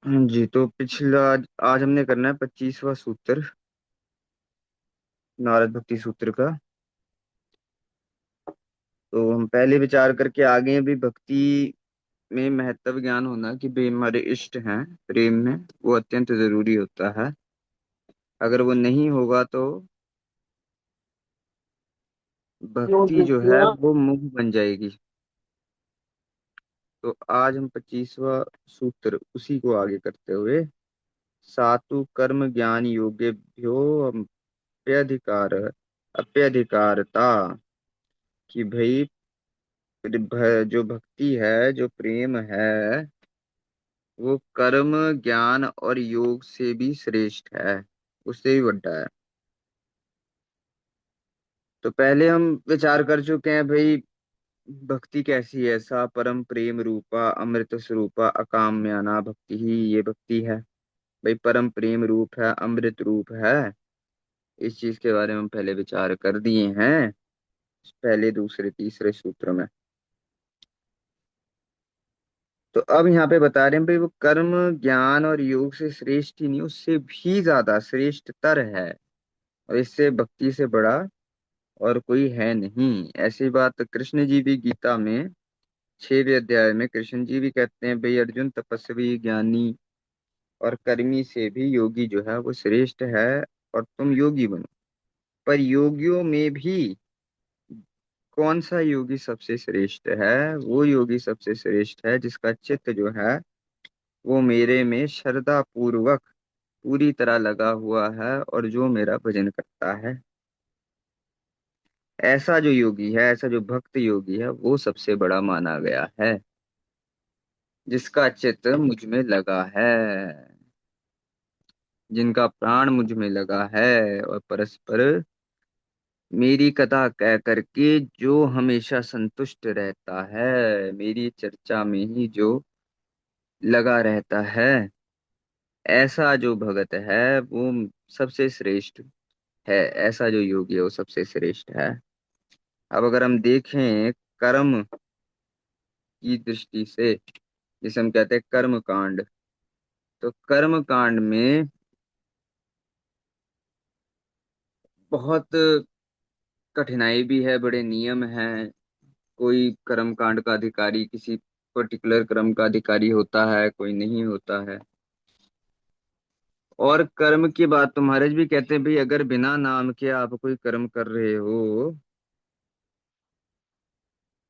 हाँ जी, तो पिछला आज हमने करना है 25वां सूत्र, नारद भक्ति सूत्र का। तो हम पहले विचार करके आगे हैं भी भक्ति में महत्व ज्ञान होना कि भाई हमारे इष्ट हैं प्रेम में, वो अत्यंत जरूरी होता है। अगर वो नहीं होगा तो भक्ति जो है वो मुंह बन जाएगी। तो आज हम 25वां सूत्र उसी को आगे करते हुए, सातु कर्म ज्ञान योगेभ्यो अप्यधिकार अप्यधिकारता, कि भाई जो भक्ति है, जो प्रेम है, वो कर्म ज्ञान और योग से भी श्रेष्ठ है, उससे भी बड़ा है। तो पहले हम विचार कर चुके हैं भाई भक्ति कैसी है। सा परम प्रेम रूपा अमृत स्वरूपा अकाम्याना भक्ति ही ये भक्ति है। भाई परम प्रेम रूप है, अमृत रूप है। इस चीज के बारे में हम पहले विचार कर दिए हैं, पहले दूसरे तीसरे सूत्र में। तो अब यहाँ पे बता रहे हैं भाई वो कर्म ज्ञान और योग से श्रेष्ठ ही नहीं, उससे भी ज्यादा श्रेष्ठतर है। और इससे भक्ति से बड़ा और कोई है नहीं। ऐसी बात कृष्ण जी भी गीता में 6वें अध्याय में कृष्ण जी भी कहते हैं भाई अर्जुन तपस्वी ज्ञानी और कर्मी से भी योगी जो है वो श्रेष्ठ है, और तुम योगी बनो। पर योगियों में भी कौन सा योगी सबसे श्रेष्ठ है? वो योगी सबसे श्रेष्ठ है जिसका चित्त जो है वो मेरे में श्रद्धा पूर्वक पूरी तरह लगा हुआ है और जो मेरा भजन करता है। ऐसा जो योगी है, ऐसा जो भक्त योगी है, वो सबसे बड़ा माना गया है, जिसका चित्त मुझ में लगा है, जिनका प्राण मुझ में लगा है, और परस्पर मेरी कथा कह करके जो हमेशा संतुष्ट रहता है, मेरी चर्चा में ही जो लगा रहता है। ऐसा जो भगत है वो सबसे श्रेष्ठ है। ऐसा जो योगी है वो सबसे श्रेष्ठ है। अब अगर हम देखें कर्म की दृष्टि से, जिसे हम कहते हैं कर्म कांड, तो कर्म कांड में बहुत कठिनाई भी है, बड़े नियम हैं। कोई कर्म कांड का अधिकारी किसी पर्टिकुलर कर्म का अधिकारी होता है, कोई नहीं होता है। और कर्म की बात तो महाराज भी कहते हैं भाई अगर बिना नाम के आप कोई कर्म कर रहे हो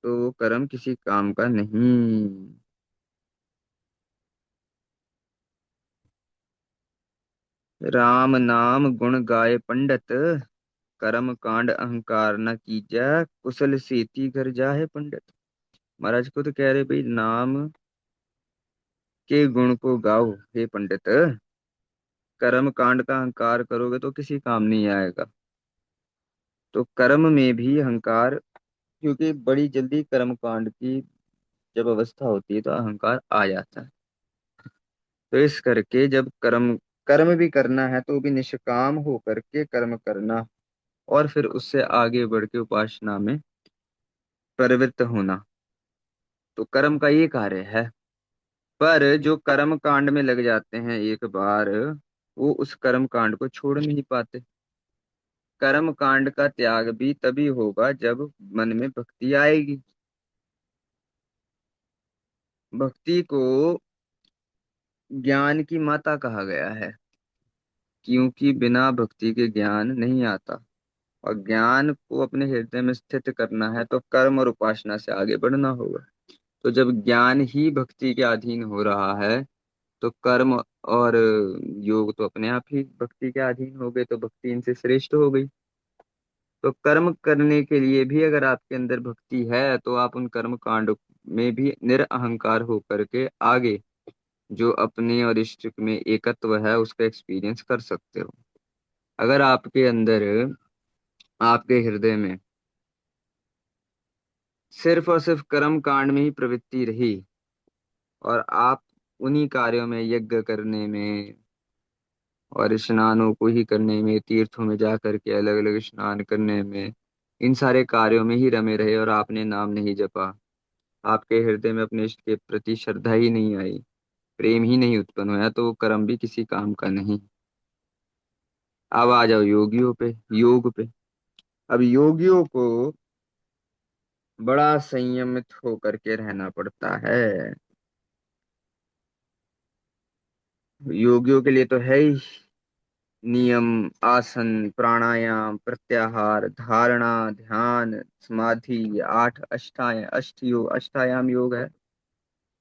तो वो कर्म किसी काम का नहीं। राम नाम गुण गाए पंडित, कर्म कांड अहंकार न कीजै, कुशल सेती घर जाहे पंडित। महाराज को तो कह रहे भाई नाम के गुण को गाओ हे पंडित, कर्म कांड का अहंकार करोगे तो किसी काम नहीं आएगा। तो कर्म में भी अहंकार, क्योंकि बड़ी जल्दी कर्म कांड की जब अवस्था होती है तो अहंकार आ जाता है। तो इस करके जब कर्म कर्म भी करना है तो भी निष्काम हो करके कर्म करना, और फिर उससे आगे बढ़ के उपासना में प्रवृत्त होना, तो कर्म का ये कार्य है। पर जो कर्म कांड में लग जाते हैं एक बार, वो उस कर्म कांड को छोड़ नहीं पाते। कर्म कांड का त्याग भी तभी होगा जब मन में भक्ति आएगी। भक्ति को ज्ञान की माता कहा गया है, क्योंकि बिना भक्ति के ज्ञान नहीं आता। और ज्ञान को अपने हृदय में स्थित करना है तो कर्म और उपासना से आगे बढ़ना होगा। तो जब ज्ञान ही भक्ति के अधीन हो रहा है तो कर्म और योग तो अपने आप ही भक्ति के अधीन हो गए, तो भक्ति इनसे श्रेष्ठ हो गई। तो कर्म करने के लिए भी अगर आपके अंदर भक्ति है तो आप उन कर्म कांड में भी निरअहंकार होकर के आगे जो अपने और इष्ट में एकत्व है उसका एक्सपीरियंस कर सकते हो। अगर आपके अंदर, आपके हृदय में सिर्फ और सिर्फ कर्म कांड में ही प्रवृत्ति रही, और आप उन्हीं कार्यों में, यज्ञ करने में और स्नानों को ही करने में, तीर्थों में जा करके अलग अलग स्नान करने में, इन सारे कार्यों में ही रमे रहे और आपने नाम नहीं जपा, आपके हृदय में अपने इष्ट के प्रति श्रद्धा ही नहीं आई, प्रेम ही नहीं उत्पन्न होया तो वो कर्म भी किसी काम का नहीं। अब आ जाओ योगियों पे, योग पे। अब योगियों को बड़ा संयमित होकर के रहना पड़ता है। योगियों के लिए तो है ही नियम, आसन, प्राणायाम, प्रत्याहार, धारणा, ध्यान, समाधि, ये 8 अष्टायाम योग है।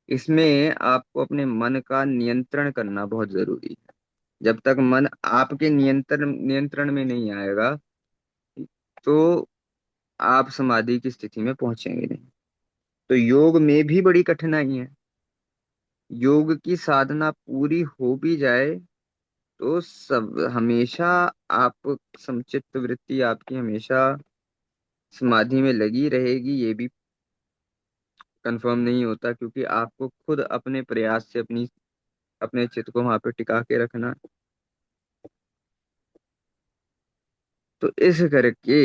इसमें आपको अपने मन का नियंत्रण करना बहुत जरूरी है। जब तक मन आपके नियंत्रण नियंत्रण में नहीं आएगा तो आप समाधि की स्थिति में पहुंचेंगे नहीं। तो योग में भी बड़ी कठिनाई है। योग की साधना पूरी हो भी जाए तो सब हमेशा आप समचित्त वृत्ति आपकी हमेशा समाधि में लगी रहेगी, ये भी कंफर्म नहीं होता, क्योंकि आपको खुद अपने प्रयास से अपने चित्त को वहां पे टिका के रखना। तो इस करके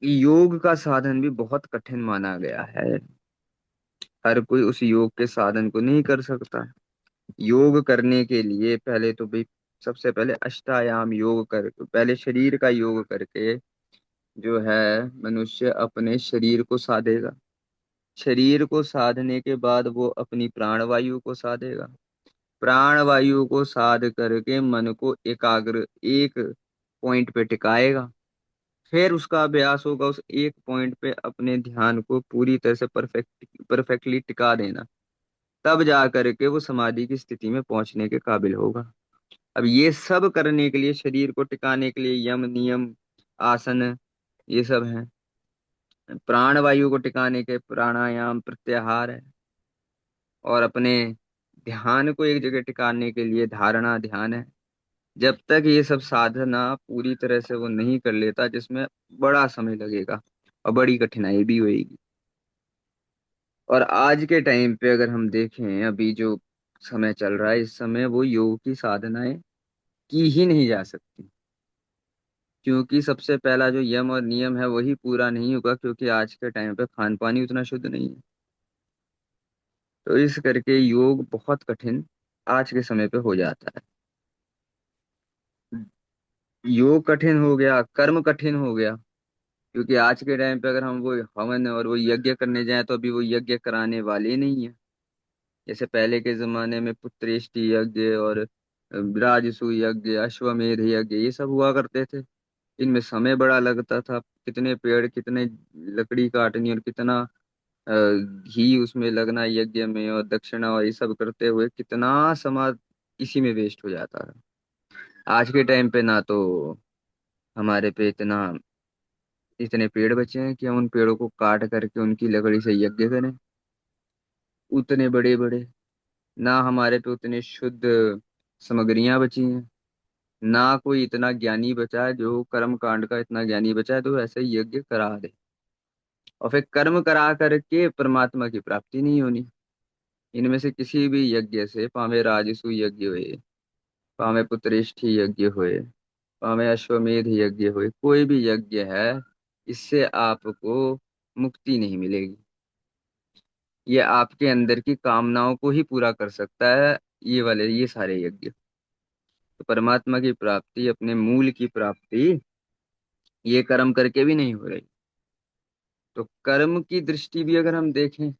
योग का साधन भी बहुत कठिन माना गया है। हर कोई उस योग के साधन को नहीं कर सकता। योग करने के लिए पहले तो भाई सबसे पहले अष्टायाम योग कर, पहले शरीर का योग करके जो है मनुष्य अपने शरीर को साधेगा। शरीर को साधने के बाद वो अपनी प्राण वायु को साधेगा। प्राण वायु को साध करके मन को एकाग्र एक पॉइंट पे टिकाएगा। फिर उसका अभ्यास होगा उस एक पॉइंट पे अपने ध्यान को पूरी तरह से परफेक्टली टिका देना। तब जा करके वो समाधि की स्थिति में पहुंचने के काबिल होगा। अब ये सब करने के लिए, शरीर को टिकाने के लिए यम नियम, आसन, ये सब है। प्राण वायु को टिकाने के प्राणायाम, प्रत्याहार है। और अपने ध्यान को एक जगह टिकाने के लिए धारणा, ध्यान है। जब तक ये सब साधना पूरी तरह से वो नहीं कर लेता, जिसमें बड़ा समय लगेगा और बड़ी कठिनाई भी होगी। और आज के टाइम पे अगर हम देखें, अभी जो समय चल रहा है, इस समय वो योग की साधनाएं की ही नहीं जा सकती, क्योंकि सबसे पहला जो यम और नियम है वही पूरा नहीं होगा, क्योंकि आज के टाइम पे खान पान ही उतना शुद्ध नहीं है। तो इस करके योग बहुत कठिन आज के समय पे हो जाता है। योग कठिन हो गया, कर्म कठिन हो गया, क्योंकि आज के टाइम पे अगर हम वो हवन और वो यज्ञ करने जाएं तो अभी वो यज्ञ कराने वाले नहीं है। जैसे पहले के जमाने में पुत्रेष्टि यज्ञ और राजसूय यज्ञ, अश्वमेध यज्ञ, ये सब हुआ करते थे। इनमें समय बड़ा लगता था, कितने पेड़, कितने लकड़ी काटनी और कितना घी उसमें लगना यज्ञ में, और दक्षिणा और ये सब करते हुए कितना समय इसी में वेस्ट हो जाता है। आज के टाइम पे ना तो हमारे पे इतने पेड़ बचे हैं कि हम उन पेड़ों को काट करके उनकी लकड़ी से यज्ञ करें, उतने बड़े बड़े। ना हमारे पे उतने शुद्ध सामग्रियां बची हैं। ना कोई इतना ज्ञानी बचा है जो कर्म कांड का इतना ज्ञानी बचा है तो ऐसे ही यज्ञ करा दे। और फिर कर्म करा करके परमात्मा की प्राप्ति नहीं होनी। इनमें से किसी भी यज्ञ से, पावे राजसु यज्ञ हुए, पावे पुत्रेष्ठि यज्ञ हुए, पावे अश्वमेध यज्ञ हुए, कोई भी यज्ञ है, इससे आपको मुक्ति नहीं मिलेगी। ये आपके अंदर की कामनाओं को ही पूरा कर सकता है, ये सारे यज्ञ। तो परमात्मा की प्राप्ति, अपने मूल की प्राप्ति, ये कर्म करके भी नहीं हो रही। तो कर्म की दृष्टि भी अगर हम देखें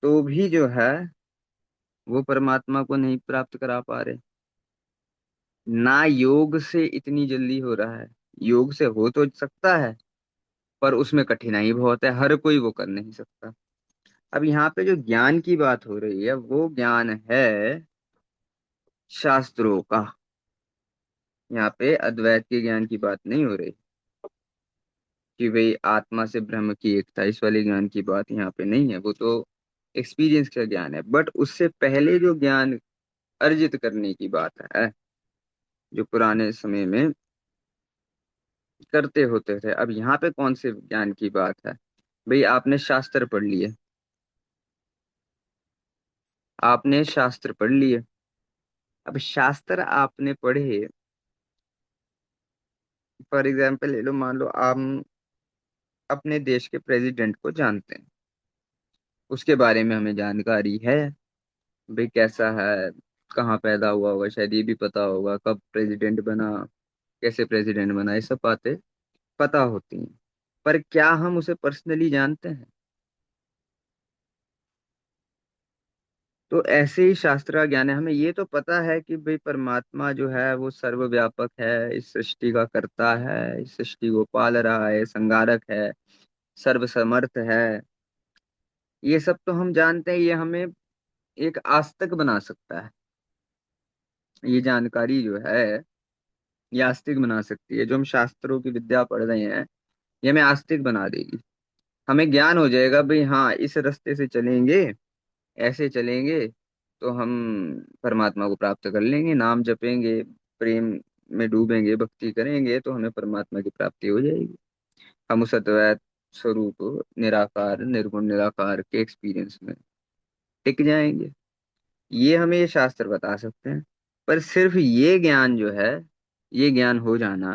तो भी जो है वो परमात्मा को नहीं प्राप्त करा पा रहे। ना योग से इतनी जल्दी हो रहा है। योग से हो तो सकता है, पर उसमें कठिनाई बहुत है, हर कोई वो कर नहीं सकता। अब यहाँ पे जो ज्ञान की बात हो रही है वो ज्ञान है शास्त्रों का। यहाँ पे अद्वैत के ज्ञान की बात नहीं हो रही कि भाई आत्मा से ब्रह्म की एकता, इस वाले ज्ञान की बात यहाँ पे नहीं है। वो तो एक्सपीरियंस का ज्ञान है, बट उससे पहले जो ज्ञान अर्जित करने की बात है, जो पुराने समय में करते होते थे। अब यहाँ पे कौन से ज्ञान की बात है? भाई आपने शास्त्र पढ़ लिए, आपने शास्त्र पढ़ लिए। अब शास्त्र आपने पढ़े, फॉर एग्जाम्पल ले लो, मान लो आप अपने देश के प्रेसिडेंट को जानते हैं, उसके बारे में हमें जानकारी है। भाई कैसा है, कहाँ पैदा हुआ होगा, शायद ये भी पता होगा, कब प्रेसिडेंट बना, कैसे प्रेसिडेंट बना, ये सब बातें पता होती हैं। पर क्या हम उसे पर्सनली जानते हैं? तो ऐसे ही शास्त्र ज्ञान है, हमें ये तो पता है कि भाई परमात्मा जो है वो सर्वव्यापक है, इस सृष्टि का कर्ता है, इस सृष्टि को पाल रहा है, संहारक है, सर्वसमर्थ है। ये सब तो हम जानते हैं, ये हमें एक आस्तिक बना सकता है। ये जानकारी जो है ये आस्तिक बना सकती है, जो हम शास्त्रों की विद्या पढ़ रहे हैं ये हमें आस्तिक बना देगी। हमें ज्ञान हो जाएगा भाई, हाँ इस रास्ते से चलेंगे, ऐसे चलेंगे तो हम परमात्मा को प्राप्त कर लेंगे, नाम जपेंगे, प्रेम में डूबेंगे, भक्ति करेंगे तो हमें परमात्मा की प्राप्ति हो जाएगी। हम उस अद्वैत स्वरूप निराकार निर्गुण निराकार के एक्सपीरियंस में टिक जाएंगे। ये हमें ये शास्त्र बता सकते हैं। पर सिर्फ ये ज्ञान जो है, ये ज्ञान हो जाना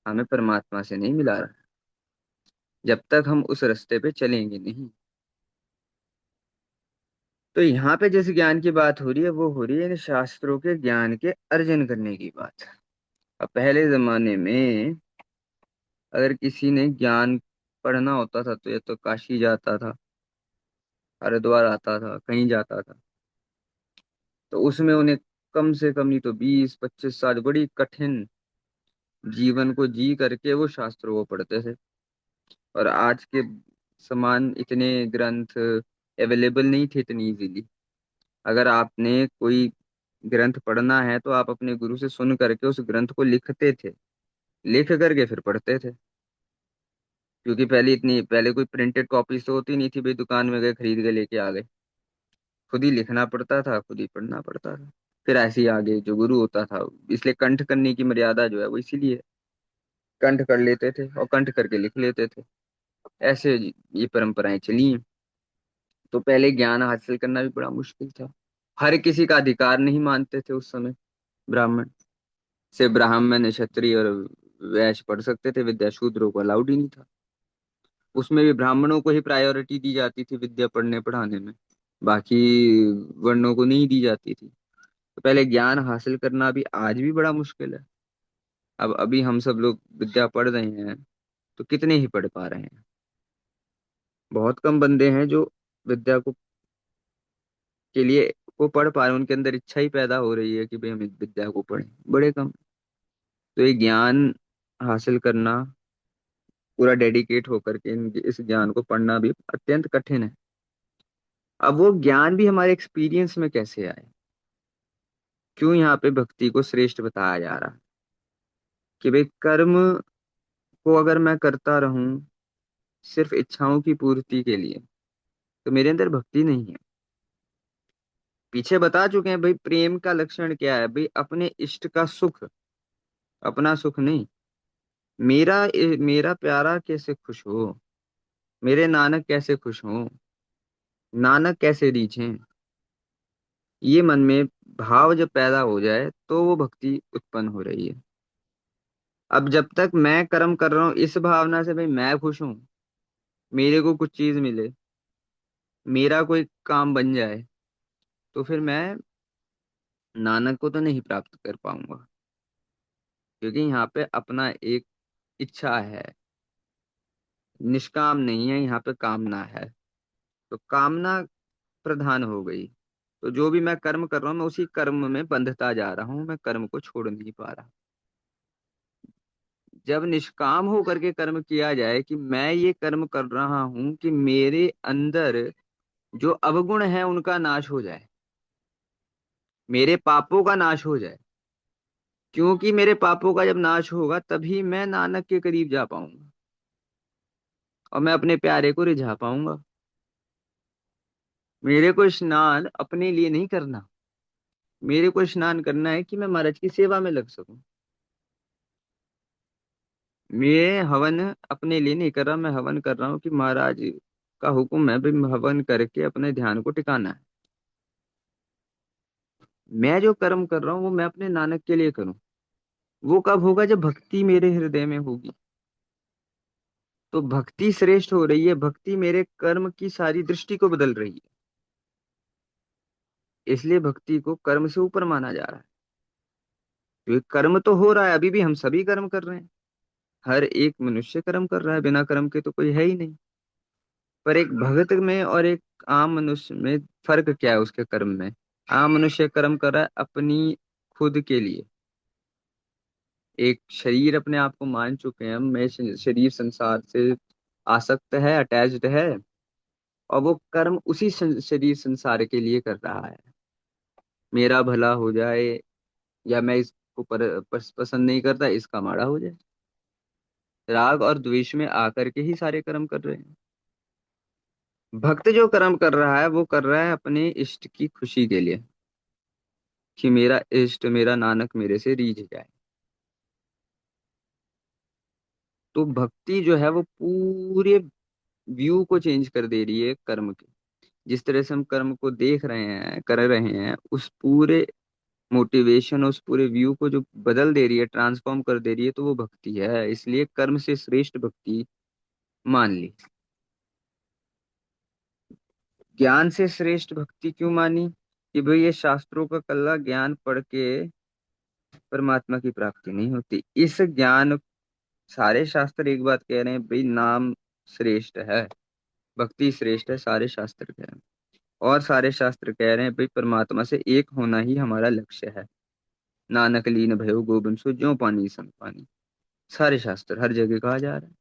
हमें परमात्मा से नहीं मिला रहा, जब तक हम उस रास्ते पे चलेंगे नहीं। तो यहाँ पे जिस ज्ञान की बात हो रही है वो हो रही है इन शास्त्रों के ज्ञान के अर्जन करने की बात। अब पहले जमाने में अगर किसी ने ज्ञान पढ़ना होता था तो या तो काशी जाता था, हरिद्वार आता था, कहीं जाता था, तो उसमें उन्हें कम से कम नहीं तो 20-25 साल बड़ी कठिन जीवन को जी करके वो शास्त्रों को पढ़ते थे। और आज के समान इतने ग्रंथ अवेलेबल नहीं थे इतनी इजीली। अगर आपने कोई ग्रंथ पढ़ना है तो आप अपने गुरु से सुन करके उस ग्रंथ को लिखते थे, लिख करके फिर पढ़ते थे। क्योंकि पहले कोई प्रिंटेड कॉपीज तो होती नहीं थी, भाई दुकान में गए खरीद के लेके आ गए। खुद ही लिखना पड़ता था, खुद ही पढ़ना पड़ता था। फिर ऐसे ही आगे जो गुरु होता था, इसलिए कंठ करने की मर्यादा जो है वो इसीलिए कंठ कर लेते थे और कंठ करके लिख लेते थे। ऐसे ये परंपराएं चली हैं। तो पहले ज्ञान हासिल करना भी बड़ा मुश्किल था। हर किसी का अधिकार नहीं मानते थे उस समय ब्राह्मण। से ब्राह्मण क्षत्रिय और वैश्य पढ़ सकते थे, विद्या शूद्रों को अलाउड ही नहीं था। उसमें भी ब्राह्मणों को ही प्रायोरिटी दी जाती थी विद्या पढ़ने पढ़ाने में, बाकी वर्णों को नहीं दी जाती थी। तो पहले ज्ञान हासिल करना भी आज भी बड़ा मुश्किल है। अब अभी हम सब लोग विद्या पढ़ रहे हैं तो कितने ही पढ़ पा रहे हैं? बहुत कम बंदे हैं जो विद्या को के लिए को पढ़ पा रहे हैं, उनके अंदर इच्छा ही पैदा हो रही है कि भाई हम इस विद्या को पढ़ें, बड़े कम। तो ये ज्ञान हासिल करना, पूरा डेडिकेट होकर के इस ज्ञान को पढ़ना भी अत्यंत कठिन है। अब वो ज्ञान भी हमारे एक्सपीरियंस में कैसे आए? क्यों यहाँ पे भक्ति को श्रेष्ठ बताया जा रहा है? कि भाई कर्म को अगर मैं करता रहूं सिर्फ इच्छाओं की पूर्ति के लिए तो मेरे अंदर भक्ति नहीं है। पीछे बता चुके हैं भाई, प्रेम का लक्षण क्या है? भाई अपने इष्ट का सुख, अपना सुख नहीं। मेरा प्यारा कैसे खुश हो, मेरे नानक कैसे खुश हो, नानक कैसे रीझें, ये मन में भाव जब पैदा हो जाए तो वो भक्ति उत्पन्न हो रही है। अब जब तक मैं कर्म कर रहा हूँ इस भावना से भाई मैं खुश हूँ, मेरे को कुछ चीज मिले, मेरा कोई काम बन जाए, तो फिर मैं नानक को तो नहीं प्राप्त कर पाऊंगा। क्योंकि यहाँ पे अपना एक इच्छा है, निष्काम नहीं है, यहाँ पे कामना है। तो कामना प्रधान हो गई, तो जो भी मैं कर्म कर रहा हूँ मैं उसी कर्म में बंधता जा रहा हूँ, मैं कर्म को छोड़ नहीं पा रहा। जब निष्काम होकर के कर्म किया जाए कि मैं ये कर्म कर रहा हूं कि मेरे अंदर जो अवगुण है उनका नाश हो जाए, मेरे पापों का नाश हो जाए। क्योंकि मेरे पापों का जब नाश होगा तभी मैं नानक के करीब जा पाऊंगा और मैं अपने प्यारे को रिझा पाऊंगा। मेरे को स्नान अपने लिए नहीं करना, मेरे को स्नान करना है कि मैं महाराज की सेवा में लग सकूं। मैं हवन अपने लिए नहीं कर रहा, मैं हवन कर रहा हूँ कि महाराज का हुक्म है भाई हवन करके अपने ध्यान को टिकाना है। मैं जो कर्म कर रहा हूँ वो मैं अपने नानक के लिए करूँ। वो कब होगा? जब भक्ति मेरे हृदय में होगी। तो भक्ति श्रेष्ठ हो रही है, भक्ति मेरे कर्म की सारी दृष्टि को बदल रही है। इसलिए भक्ति को कर्म से ऊपर माना जा रहा है, क्योंकि कर्म तो हो रहा है, अभी भी हम सभी कर्म कर रहे हैं। हर एक मनुष्य कर्म कर रहा है, बिना कर्म के तो कोई है ही नहीं। पर एक भगत में और एक आम मनुष्य में फर्क क्या है उसके कर्म में? आम मनुष्य कर्म कर रहा है अपनी खुद के लिए, एक शरीर अपने आप को मान चुके हैं हम, मैं शरीर संसार से आसक्त है, अटैच्ड है, और वो कर्म उसी शरीर संसार के लिए कर रहा है। मेरा भला हो जाए, या मैं इसको पसंद नहीं करता, इसका माड़ा हो जाए। राग और द्वेष में आकर के ही सारे कर्म कर रहे हैं। भक्त जो कर्म कर रहा है वो कर रहा है अपने इष्ट की खुशी के लिए, कि मेरा इष्ट, मेरा नानक मेरे से रीझ जाए। तो भक्ति जो है वो पूरे व्यू को चेंज कर दे रही है कर्म के। जिस तरह से हम कर्म को देख रहे हैं, कर रहे हैं, उस पूरे मोटिवेशन, उस पूरे व्यू को जो बदल दे रही है, ट्रांसफॉर्म कर दे रही है, तो वो भक्ति है। इसलिए कर्म से श्रेष्ठ भक्ति मान ली। ज्ञान से श्रेष्ठ भक्ति क्यों मानी? कि भाई ये शास्त्रों का कल्ला ज्ञान पढ़ के परमात्मा की प्राप्ति नहीं होती। इस ज्ञान, सारे शास्त्र एक बात कह रहे हैं भाई, नाम श्रेष्ठ है, भक्ति श्रेष्ठ है, सारे शास्त्र कह रहे हैं। और सारे शास्त्र कह रहे हैं भाई परमात्मा से एक होना ही हमारा लक्ष्य है। नानक लीन भयो गोबिंद सो ज्यों पानी संग पानी। सारे शास्त्र हर जगह कहा जा रहा है।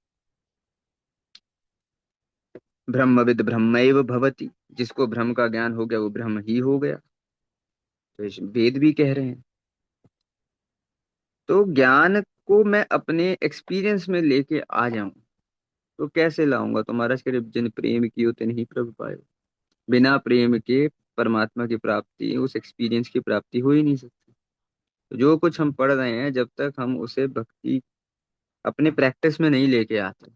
ब्रह्मविद ब्रह्मैव भवति, जिसको ब्रह्म का ज्ञान हो गया वो ब्रह्म ही हो गया। तो इस वेद भी कह रहे हैं। तो ज्ञान को मैं अपने एक्सपीरियंस में लेके आ जाऊं, तो कैसे लाऊंगा? तो महाराज कह रहे, जिन प्रेम की उतने ही प्रभु पाए। बिना प्रेम के परमात्मा की प्राप्ति, उस एक्सपीरियंस की प्राप्ति हो ही नहीं सकती। तो जो कुछ हम पढ़ रहे हैं, जब तक हम उसे भक्ति अपने प्रैक्टिस में नहीं लेके आते,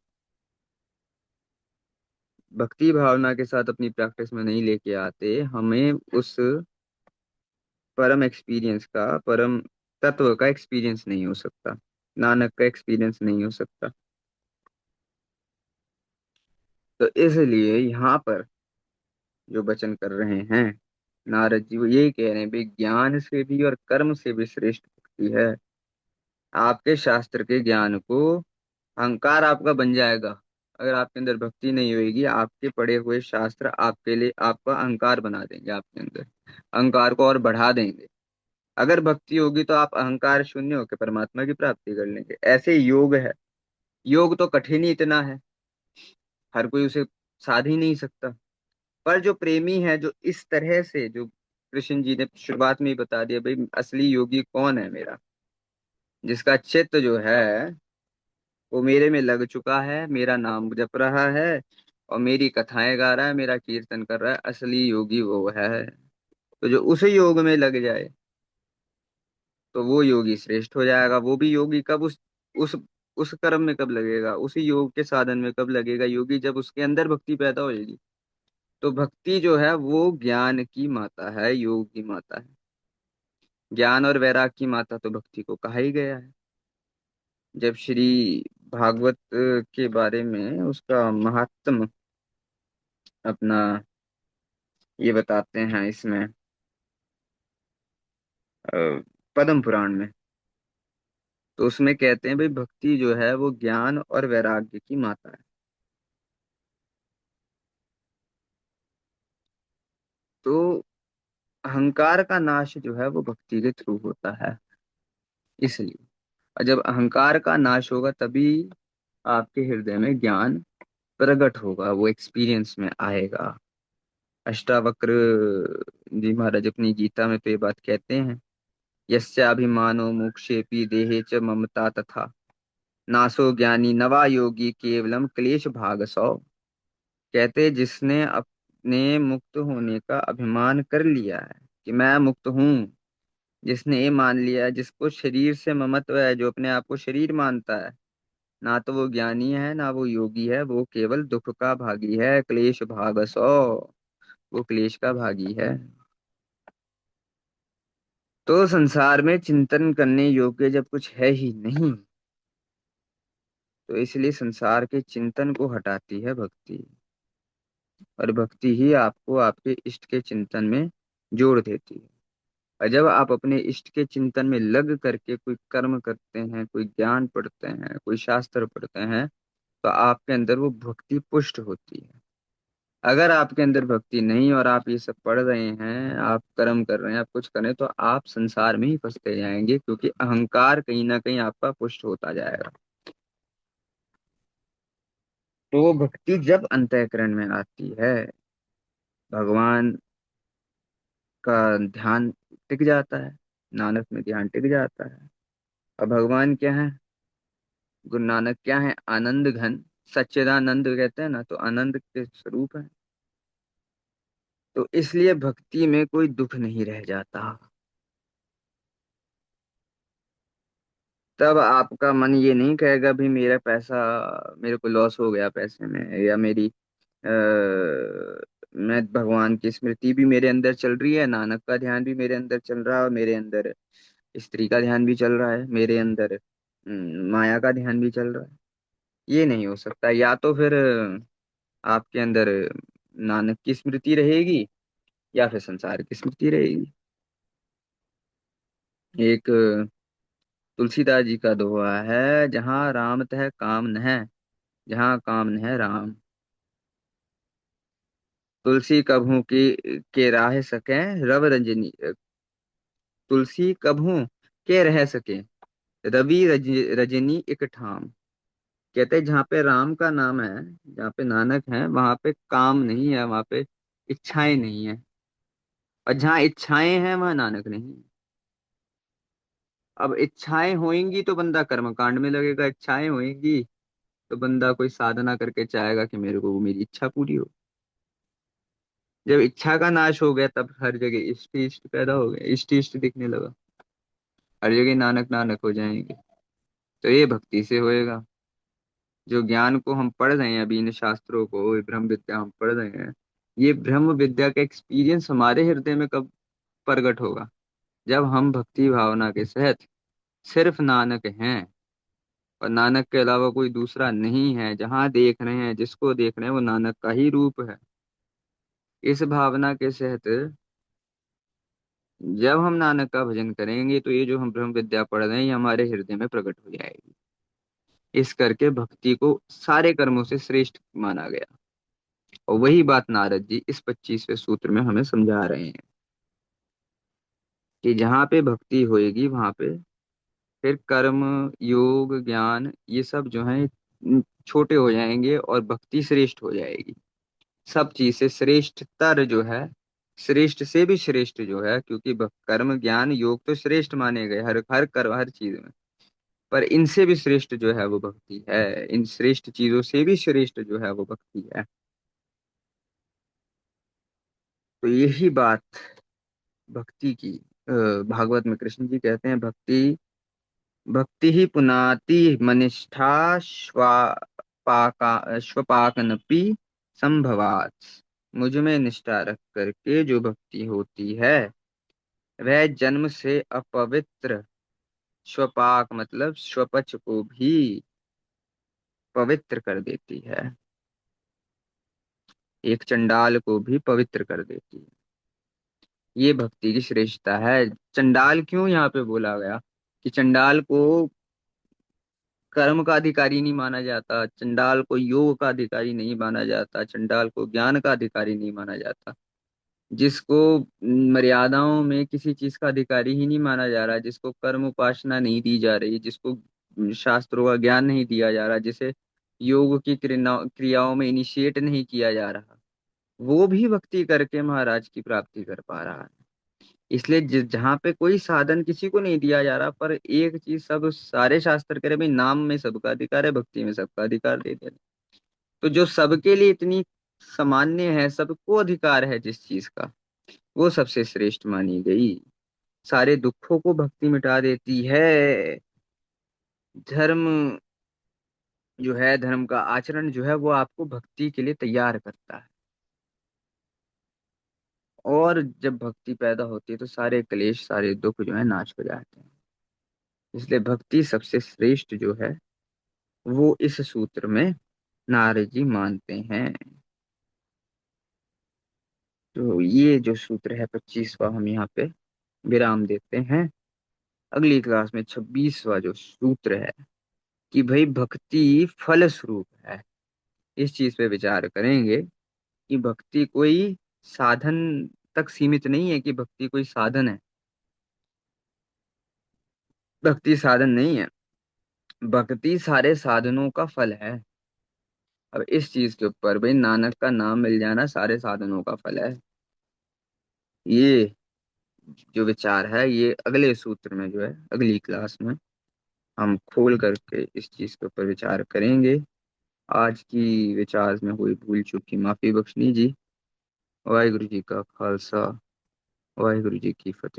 भक्ति भावना के साथ अपनी प्रैक्टिस में नहीं लेके आते, हमें उस परम एक्सपीरियंस का, परम तत्व का एक्सपीरियंस नहीं हो सकता, नानक का एक्सपीरियंस नहीं हो सकता। तो इसलिए यहाँ पर जो वचन कर रहे हैं नारद जी, वो यही कह रहे हैं भाई, ज्ञान से भी और कर्म से भी श्रेष्ठ भक्ति है। आपके शास्त्र के ज्ञान को अहंकार आपका बन जाएगा। अगर आपके अंदर भक्ति नहीं होगी, आपके पढ़े हुए शास्त्र आपके लिए आपका अहंकार बना देंगे, आपके अंदर अहंकार को और बढ़ा देंगे। अगर भक्ति होगी तो आप अहंकार शून्य होकर परमात्मा की प्राप्ति कर लेंगे। ऐसे योग है। योग तो कठिन ही इतना है, हर कोई उसे साध ही नहीं सकता। पर जो प्रेमी है, जो इस तरह से, जो कृष्ण जी ने शुरुआत में ही बता दिया भाई, असली योगी कौन है मेरा, जिसका चित्त जो है वो मेरे में लग चुका है, मेरा नाम जप रहा है और मेरी कथाएं गा रहा है, मेरा कीर्तन कर रहा है, असली योगी वो है। तो जो उस योग में लग जाए, तो वो योगी श्रेष्ठ हो जाएगा। वो भी योगी कब? उस उस कर्म में कब लगेगा, उसी योग के साधन में कब लगेगा योगी? जब उसके अंदर भक्ति पैदा हो जाएगी। तो भक्ति जो है वो ज्ञान की माता है, योग की माता है। ज्ञान और वैराग की माता तो भक्ति को कहा ही गया है। जब श्री भागवत के बारे में उसका महात्म अपना ये बताते हैं इसमें, अ, पद्म पुराण में, तो उसमें कहते हैं भाई भक्ति जो है वो ज्ञान और वैराग्य की माता है। तो अहंकार का नाश जो है वो भक्ति के थ्रू होता है। इसलिए, और जब अहंकार का नाश होगा तभी आपके हृदय में ज्ञान प्रकट होगा, वो एक्सपीरियंस में आएगा। अष्टावक्र जी महाराज अपनी गीता में तो ये बात कहते हैं, यस्याभिमानो मोक्षेपि देहे च ममता तथा नासो ज्ञानी नवा योगी केवलम क्लेश भाग सौ। कहते, जिसने अपने मुक्त होने का अभिमान कर लिया है कि मैं मुक्त हूँ, जिसने ये मान लिया है, जिसको शरीर से ममत्व है, जो अपने आप को शरीर मानता है, ना तो वो ज्ञानी है ना वो योगी है, वो केवल दुख का भागी है, क्लेश भाग सौ, वो क्लेश का भागी है। तो संसार में चिंतन करने योग्य जब कुछ है ही नहीं, तो इसलिए संसार के चिंतन को हटाती है भक्ति। और भक्ति ही आपको आपके इष्ट के चिंतन में जोड़ देती है। और जब आप अपने इष्ट के चिंतन में लग करके कोई कर्म करते हैं, कोई ज्ञान पढ़ते हैं, कोई शास्त्र पढ़ते हैं, तो आपके अंदर वो भक्ति पुष्ट होती है। अगर आपके अंदर भक्ति नहीं और आप ये सब पढ़ रहे हैं, आप कर्म कर रहे हैं, आप कुछ कर रहे हैं, तो आप संसार में ही फंसते जाएंगे, क्योंकि अहंकार कहीं ना कहीं आपका पुष्ट होता जाएगा। तो वो भक्ति जब अंतःकरण में आती है, भगवान का ध्यान टिक जाता है, नानक में ध्यान टिक जाता है। और भगवान क्या है? गुरु नानक क्या है? आनंद घन, सच्चिदानंद कहते हैं ना, तो आनंद के स्वरूप है। तो इसलिए भक्ति में कोई दुख नहीं रह जाता। तब आपका मन ये नहीं कहेगा भी मेरा पैसा, मेरे को लॉस हो गया पैसे में, या मेरी मैं भगवान की स्मृति भी मेरे अंदर चल रही है, नानक का ध्यान भी मेरे अंदर चल रहा है, और मेरे अंदर स्त्री का ध्यान भी चल रहा है, मेरे अंदर माया का ध्यान भी चल रहा है। ये नहीं हो सकता। या तो फिर आपके अंदर नानक की स्मृति रहेगी, या फिर संसार की स्मृति रहेगी। एक तुलसीदास जी का दोहा है, जहाँ राम तह काम न है, जहाँ काम न है राम। तुलसी कभू की के राह सके, रव रंजनी, तुलसी कभू के रह सके, रवि रजनी एक ठाम। कहते हैं जहाँ पे राम का नाम है, जहाँ पे नानक है, वहां पे काम नहीं है, वहां पे इच्छाएं नहीं है। और जहाँ इच्छाएं हैं वहां नानक नहीं है। अब इच्छाएं होंगी तो बंदा कर्म कांड में लगेगा, इच्छाएं होंगी तो बंदा कोई साधना करके चाहेगा कि मेरे को वो मेरी इच्छा पूरी हो। जब इच्छा का नाश हो गया, तब हर जगह इष्ट इष्ट पैदा हो गए, इष्ट इष्ट दिखने लगा, हर जगह नानक नानक हो जाएंगे। तो ये भक्ति से होएगा। जो ज्ञान को हम पढ़ रहे हैं अभी, इन शास्त्रों को, ये ब्रह्म विद्या हम पढ़ रहे हैं, ये ब्रह्म विद्या का एक्सपीरियंस हमारे हृदय में कब प्रकट होगा? जब हम भक्ति भावना के साथ सिर्फ नानक हैं, और नानक के अलावा कोई दूसरा नहीं है, जहां देख रहे हैं, जिसको देख रहे हैं, वो नानक का ही रूप है। इस भावना के साथ जब हम नानक का भजन करेंगे, तो ये जो हम ब्रह्म विद्या पढ़ रहे हैं, ये हमारे हृदय में प्रकट हो जाएगी। इस करके भक्ति को सारे कर्मों से श्रेष्ठ माना गया। और वही बात नारद जी इस 25वें सूत्र में हमें समझा रहे हैं, कि जहाँ पे भक्ति होएगी, वहां पे फिर कर्म, योग, ज्ञान, ये सब जो है छोटे हो जाएंगे, और भक्ति श्रेष्ठ हो जाएगी। सब चीज से श्रेष्ठतर जो है, श्रेष्ठ से भी श्रेष्ठ जो है, क्योंकि कर्म, ज्ञान, योग तो श्रेष्ठ माने गए हर हर कर्म, हर चीज में। पर इनसे भी श्रेष्ठ जो है वो भक्ति है, इन श्रेष्ठ चीजों से भी श्रेष्ठ जो है वो भक्ति है। तो यही बात भक्ति की, भागवत में कृष्ण जी कहते हैं, भक्ति भक्ति ही पुनाति मनिष्ठा श्वपाकनपि संभवात। मुझ में निष्ठा रख करके जो भक्ति होती है, वह जन्म से अपवित्र, स्वपाक मतलब स्वपच को भी पवित्र कर देती है, एक चंडाल को भी पवित्र कर देती है। ये भक्ति की श्रेष्ठता है। चंडाल क्यों यहाँ पे बोला गया? कि चंडाल को कर्म का अधिकारी नहीं माना जाता, चंडाल को योग का अधिकारी नहीं माना जाता, चंडाल को ज्ञान का अधिकारी नहीं माना जाता, जिसको मर्यादाओं में किसी चीज का अधिकारी ही नहीं माना जा रहा, जिसको कर्म उपासना नहीं दी जा रही, जिसको शास्त्रों का ज्ञान नहीं दिया जा रहा, जिसे योग की क्रियाओं में इनिशिएट नहीं किया जा रहा, वो भी भक्ति करके महाराज की प्राप्ति कर पा रहा है। इसलिए जहाँ पे कोई साधन किसी को नहीं दिया जा रहा, पर एक चीज सब सारे शास्त्र कह रहे भाई, नाम में सबका अधिकार है, भक्ति में सबका अधिकार दे दे। तो जो सबके लिए इतनी सामान्य है, सबको अधिकार है जिस चीज का, वो सबसे श्रेष्ठ मानी गई। सारे दुखों को भक्ति मिटा देती है। धर्म जो है, धर्म का आचरण जो है, वो आपको भक्ति के लिए तैयार करता है। और जब भक्ति पैदा होती है, तो सारे क्लेश, सारे दुख जो है नाश हो जाते हैं। इसलिए भक्ति सबसे श्रेष्ठ जो है, वो इस सूत्र में नारद जी मानते हैं। तो ये जो सूत्र है 25वां, हम यहाँ पे विराम देते हैं। अगली क्लास में 26वां जो सूत्र है कि भाई भक्ति फल स्वरूप है, इस चीज पे विचार करेंगे कि भक्ति कोई साधन तक सीमित नहीं है, कि भक्ति कोई साधन है। भक्ति साधन नहीं है, भक्ति सारे साधनों का फल है। अब इस चीज के ऊपर भाई नानक का नाम मिल जाना सारे साधनों का फल है, ये जो विचार है ये अगले सूत्र में जो है अगली क्लास में हम खोल करके इस चीज के ऊपर विचार करेंगे। आज की विचार में हुई भूल चूक की माफी बख्शनी जी। वाहिगुरु जी का खालसा, वाहिगुरु जी की फतेह।